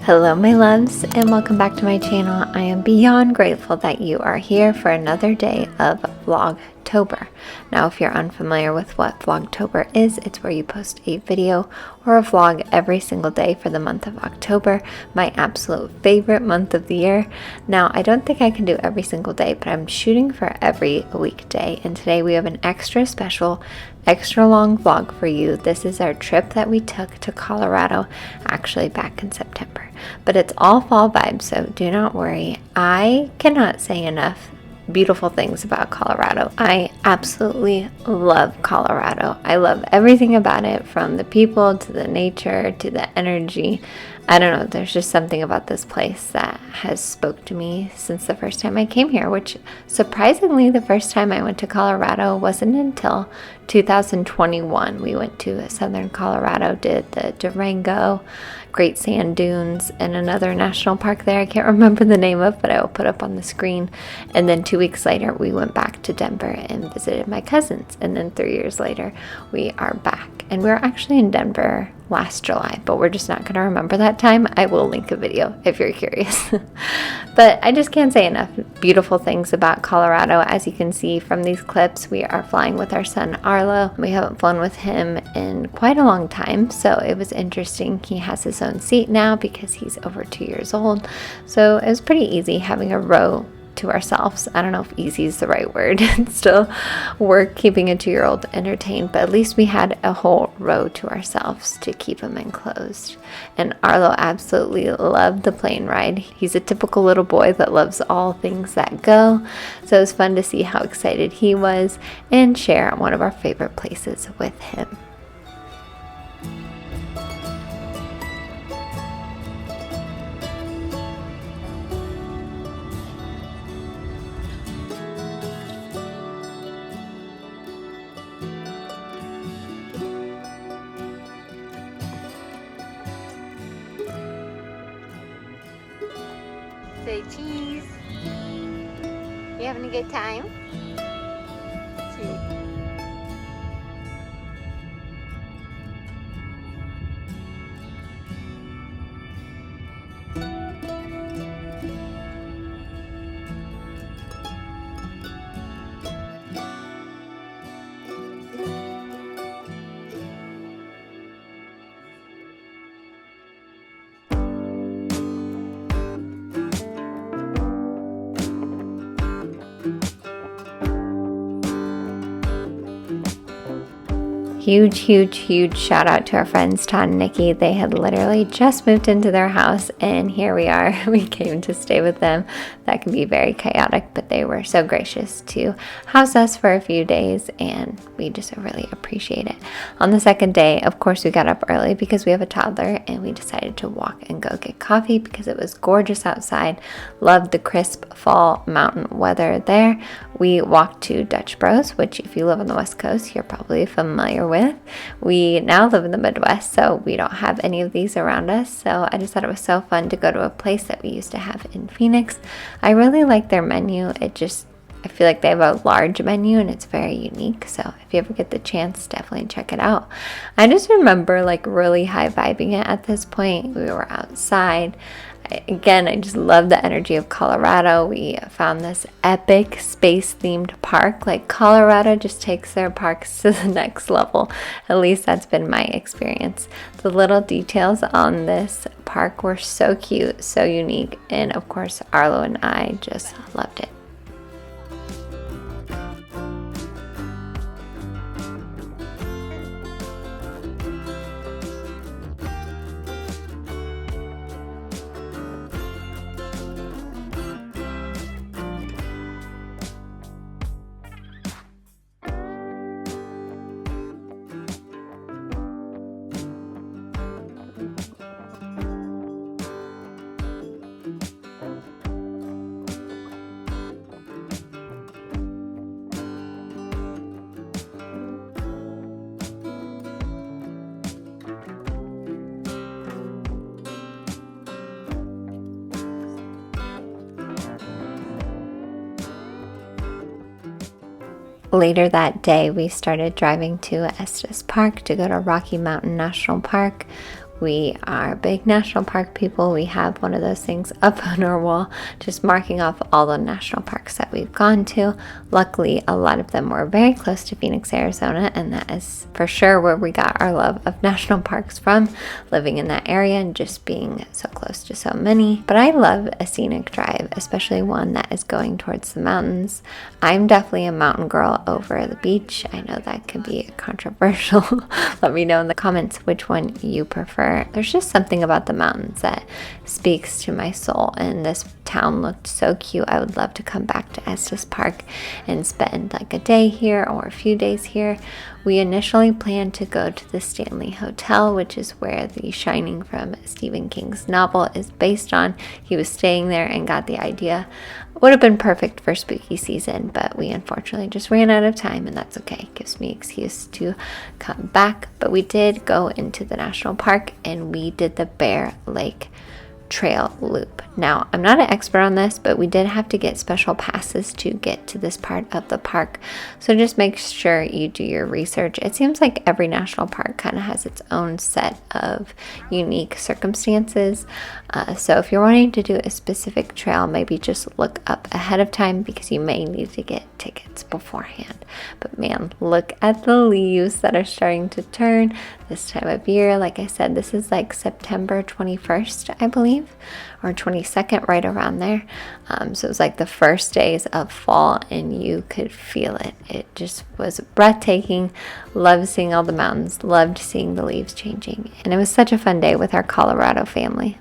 Hello my loves, and welcome back to my channel. I am beyond grateful that you are here for another day of vlogtober. Now if you're unfamiliar with what vlogtober is, it's where you post a video or a vlog every single day for the month of October, my absolute favorite month of the year. Now I don't think I can do every single day, but I'm shooting for every weekday, and today we have an extra special extra long vlog for you. This is our trip that we took to Colorado, actually back in September, but it's all fall vibes, so do not worry. I cannot say enough beautiful things about Colorado. I absolutely love Colorado. I love everything about it, from the people to the nature to the energy. I don't know, there's just something about this place that has spoke to me since the first time I came here, which surprisingly the first time I went to Colorado wasn't until 2021. We went to southern Colorado, did the Durango, Great Sand Dunes, and another national park there I can't remember the name of, but I will put up on the screen. And then 2 weeks later we went back to Denver and visited my cousins, and then 3 years later we are back. And we were actually in Denver last July, but we're just not going to remember that time. I will link a video if you're curious. But I just can't say enough beautiful things about Colorado. As you can see from these clips, we are flying with our son Arlo. We haven't flown with him in quite a long time, so it was interesting. He has his own seat now because he's over 2 years old, so it was pretty easy having a row to ourselves. I don't know if easy is the right word. It's still work keeping a 2-year-old entertained, but at least we had a whole row to ourselves to keep him enclosed. And Arlo absolutely loved the plane ride. He's a typical little boy that loves all things that go, so it was fun to see how excited he was and share one of our favorite places with him. Say cheese. You having a good time? Cheese. Huge shout out to our friends Todd and Nikki. They had literally just moved into their house, and here we are. We came to stay with them. That can be very chaotic, but they were so gracious to house us for a few days, and we just really appreciate it. On the second day, of course, we got up early because we have a toddler, and we decided to walk and go get coffee because it was gorgeous outside. Loved the crisp fall mountain weather there. We walked to Dutch Bros, which if you live on the West Coast, you're probably familiar with. We now live in the Midwest, so we don't have any of these around us, so I just thought it was so fun to go to a place that we used to have in Phoenix. I really like their menu. I feel like they have a large menu and it's very unique, so if you ever get the chance, definitely check it out. I just remember like really high vibing it at this point. We were outside. Again, I just love the energy of Colorado. We found this epic space-themed park. Like, Colorado just takes their parks to the next level. At least that's been my experience. The little details on this park were so cute, so unique, and of course, Arlo and I just loved it. Later that day, we started driving to Estes Park to go to Rocky Mountain National Park. We are big national park people. We have one of those things up on our wall, just marking off all the national parks that we've gone to. Luckily, a lot of them were very close to Phoenix, Arizona, and that is for sure where we got our love of national parks from, living in that area and just being so close to so many. But I love a scenic drive, especially one that is going towards the mountains. I'm definitely a mountain girl over the beach. I know that could be controversial. Let me know in the comments which one you prefer. There's just something about the mountains that speaks to my soul, and this town looked so cute. I would love to come back to Estes Park and spend like a day here or a few days here. We initially planned to go to the Stanley Hotel, which is where The Shining from Stephen King's novel is based on. He was staying there and got the idea. Would have been perfect for spooky season, but we unfortunately just ran out of time, and that's okay. It gives me an excuse to come back. But we did go into the national park and we did the Bear Lake Trail loop. Now, I'm not an expert on this, but we did have to get special passes to get to this part of the park. So just make sure you do your research. It seems like every national park kind of has its own set of unique circumstances. So if you're wanting to do a specific trail, maybe just look up ahead of time because you may need to get tickets beforehand. But man, look at the leaves that are starting to turn this time of year. Like I said, this is like September 21st, I believe, or 22nd, right around there. So it was like the first days of fall and you could feel it. It just was breathtaking. Loved seeing all the mountains, loved seeing the leaves changing. And it was such a fun day with our Colorado family.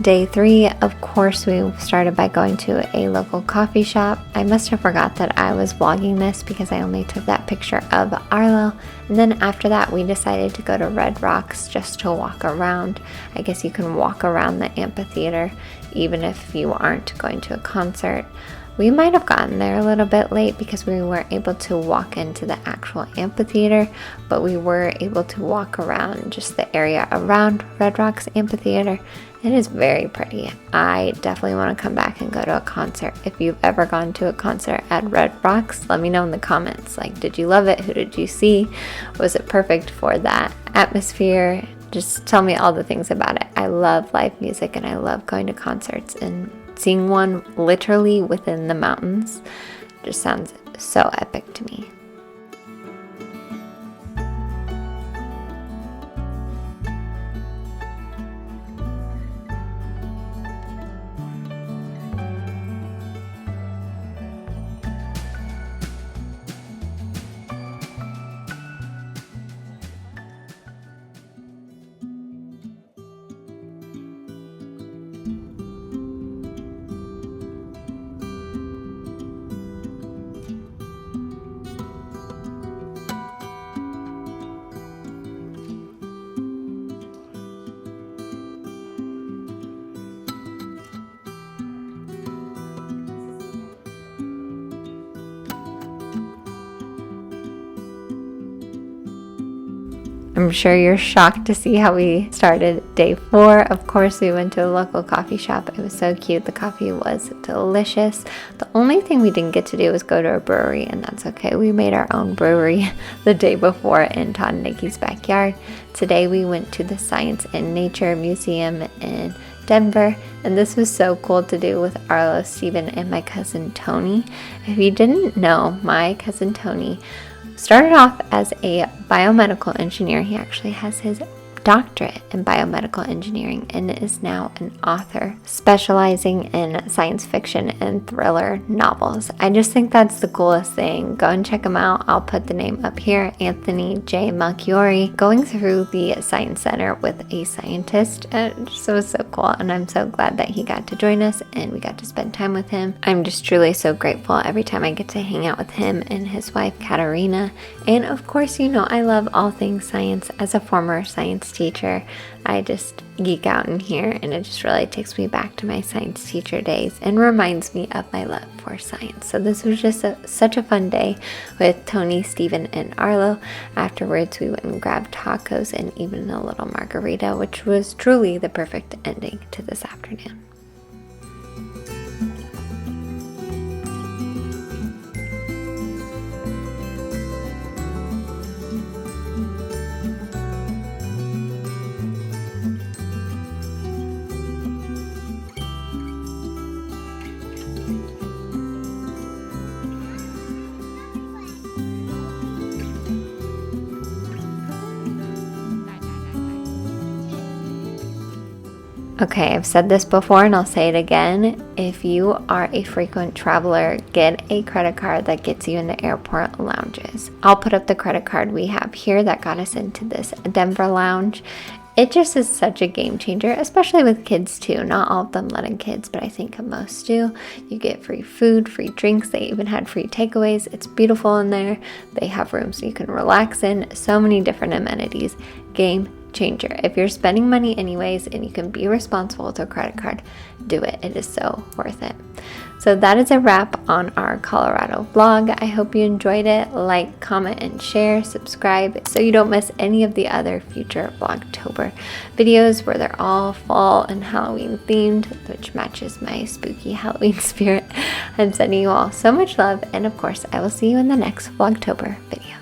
Day 3, of course, we started by going to a local coffee shop. I must have forgot that I was vlogging this because I only took that picture of Arlo. And then after that, we decided to go to Red Rocks just to walk around. I guess you can walk around the amphitheater even if you aren't going to a concert. We might have gotten there a little bit late because we weren't able to walk into the actual amphitheater, but we were able to walk around just the area around Red Rocks Amphitheater. It is very pretty. I definitely want to come back and go to a concert. If you've ever gone to a concert at Red Rocks, let me know in the comments. Like, did you love it? Who did you see? Was it perfect for that atmosphere? Just tell me all the things about it. I love live music and I love going to concerts, and seeing one literally within the mountains just sounds so epic to me. I'm sure you're shocked to see how we started Day 4. Of course, we went to a local coffee shop. It was so cute. The coffee was delicious. The only thing we didn't get to do was go to a brewery, and that's okay. We made our own brewery the day before in Todd and Nikki's backyard. Today, we went to the Science and Nature Museum in Denver, and this was so cool to do with Arlo, Steven, and my cousin Tony. If you didn't know, my cousin Tony started off as a biomedical engineer. He actually has his doctorate in biomedical engineering and is now an author specializing in science fiction and thriller novels. I just think that's the coolest thing. Go and check him out. I'll put the name up here. Anthony J. Malchiori, going through the Science Center with a scientist. So it was so cool, and I'm so glad that he got to join us and we got to spend time with him. I'm just truly so grateful every time I get to hang out with him and his wife Katarina. And of course, you know I love all things science. As a former science teacher, I just geek out in here, and it just really takes me back to my science teacher days and reminds me of my love for science. So this was just such a fun day with Tony, Steven, and Arlo. Afterwards, we went and grabbed tacos and even a little margarita, which was truly the perfect ending to this afternoon. Okay, I've said this before and I'll say it again. If you are a frequent traveler, get a credit card that gets you into airport lounges. I'll put up the credit card we have here that got us into this Denver lounge. It just is such a game changer, especially with kids too. Not all of them let in kids, but I think most do. You get free food, free drinks. They even had free takeaways. It's beautiful in there. They have rooms you can relax in. So many different amenities. Game changer. If you're spending money anyways and you can be responsible with a credit card, do it. It is so worth it. So that is a wrap on our Colorado vlog. I hope you enjoyed it. Like, comment, and share. Subscribe so you don't miss any of the other future Vlogtober videos where they're all fall and Halloween themed, which matches my spooky Halloween spirit. I'm sending you all so much love, and of course, I will see you in the next Vlogtober video.